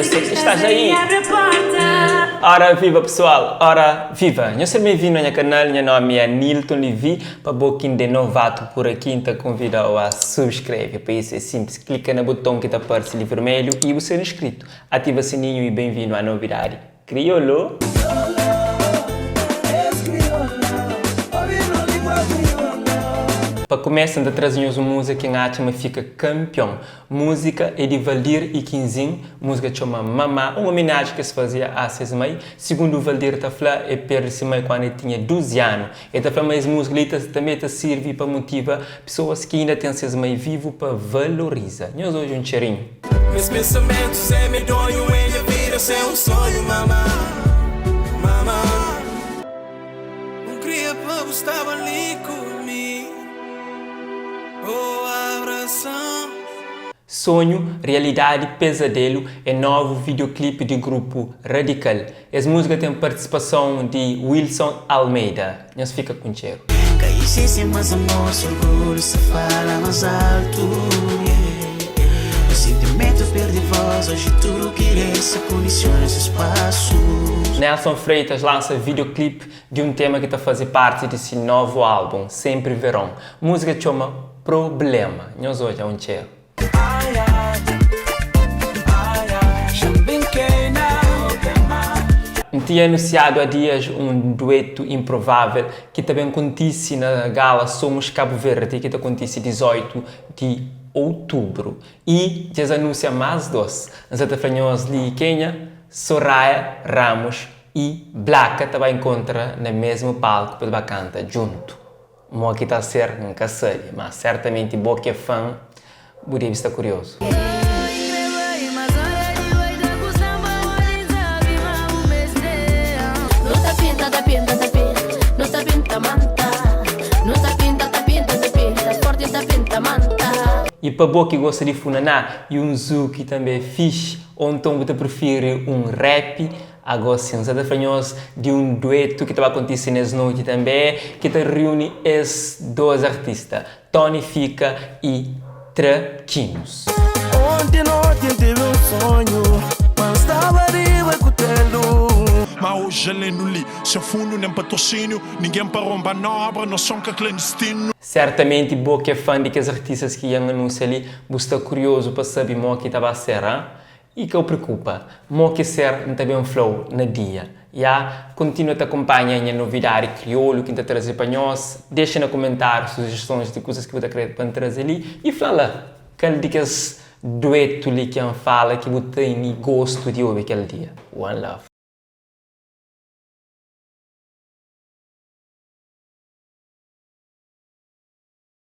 Eu sei que estás aí. Ora viva pessoal, ora viva. Eu sou bem-vindo ao meu canal, meu nome é Nilton Levi. Para quem de novato por aqui, então convido a subscrever. Para isso é simples, clica no botão que está aparece ali vermelho e você é inscrito. Ativa o sininho e bem-vindo à novidade. Crioulo. Para começar a trazer uma música que a gente fica campeão. Música é de Valdir e Quinzinho, música chama Mamá, uma homenagem que se fazia a seus mães. Segundo o Valdir, é perto de mãe quando ele tinha 12 anos. E mais música também serve para motivar pessoas que ainda têm seus mães vivos para valorizar. Nós hoje um cheirinho. Meus pensamentos é medonho, ele vira ser um sonho, mamá. Mamá, não queria para estar ali comigo. Sonho, realidade, pesadelo é novo videoclipe do grupo Radical. Essa música tem participação de Wilson Almeida. Nós fica com cheiro. Caísse mas amor, seu orgulho se fala mais alto. O sentimento perde voz, hoje tudo que resta condiciona esse espaço. Nelson Freitas lança videoclipe de um tema que está a fazer parte desse novo álbum, Sempre Verão. Música chama Problema. Nós hoje é um cheiro. Tinha anunciado há dias um dueto improvável que também acontece na gala Somos Cabo Verde, que acontece 18 de outubro. E já anuncia mais dois. Nós estamos ali Kenya, Soraya Ramos e Blacka também encontra no mesmo palco para cantar junto. Mo aqui está a ser um caçalho, mas certamente boa que é fã, poderia estar curioso. E para boa que gosta de funaná e um zoo que também é fixe, ou então você prefere um rap, agora sim, você está de um dueto que estava acontecendo nessa noite também, que reúne esses dois artistas, Tony Fica e Traquinos. Ontem noite tive um sonho, mas estava riba com o telo. Mas hoje além do li, se fundo nem patrocínio, ninguém para romper nobra, não são que clandestino. Certamente, boa que é fã de que os artistas que iam anunciar ali, você está curioso para saber o que estava a ser, hein? E que o preocupa, o que ser não também um flow na dia. Continua a acompanhar a novidade crioulo que está a trazer para nós. Deixa no comentário sugestões de coisas que você quer para trazer ali. E fala, aquele de que dueto ali que fala que você tem gosto de ouvir aquele dia. One love.